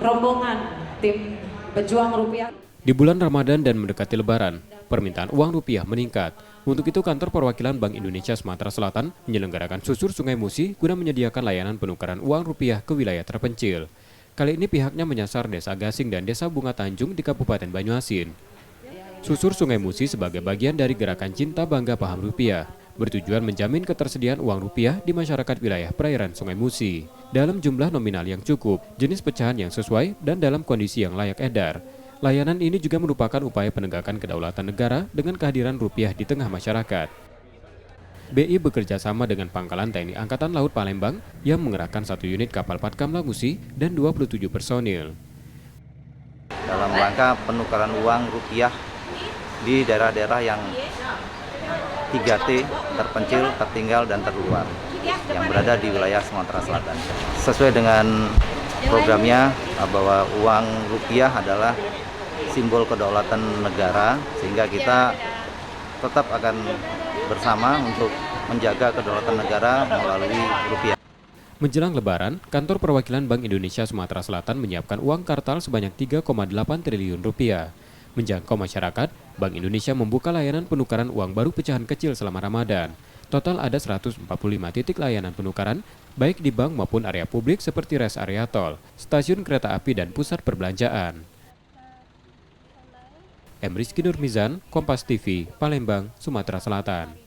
rombongan tim pejuang rupiah. Di bulan Ramadan dan mendekati Lebaran, permintaan uang rupiah meningkat. Untuk itu, kantor perwakilan Bank Indonesia Sumatera Selatan menyelenggarakan susur Sungai Musi guna menyediakan layanan penukaran uang rupiah ke wilayah terpencil. Kali ini pihaknya menyasar Desa Gasing dan Desa Bunga Tanjung di Kabupaten Banyuasin. Susur Sungai Musi sebagai bagian dari gerakan Cinta Bangga Paham Rupiah, bertujuan menjamin ketersediaan uang rupiah di masyarakat wilayah perairan Sungai Musi dalam jumlah nominal yang cukup, jenis pecahan yang sesuai, dan dalam kondisi yang layak edar. Layanan ini juga merupakan upaya penegakan kedaulatan negara dengan kehadiran rupiah di tengah masyarakat. BI bekerja sama dengan Pangkalan TNI Angkatan Laut Palembang yang mengerahkan 1 unit kapal Patkam Musi dan 27 personil. Dalam rangka penukaran uang rupiah di daerah-daerah yang 3T, terpencil, tertinggal, dan terluar yang berada di wilayah Sumatera Selatan. Sesuai dengan programnya bahwa uang rupiah adalah simbol kedaulatan negara, sehingga kita tetap akan bersama untuk menjaga kedaulatan negara melalui rupiah. Menjelang Lebaran, kantor perwakilan Bank Indonesia Sumatera Selatan menyiapkan uang kartal sebanyak 3,8 triliun rupiah. Menjangkau masyarakat, Bank Indonesia membuka layanan penukaran uang baru pecahan kecil selama Ramadan. Total ada 145 titik layanan penukaran, baik di bank maupun area publik seperti rest area tol, stasiun kereta api, dan pusat perbelanjaan. Rizky Nurmizan, Kompas TV, Palembang, Sumatera Selatan.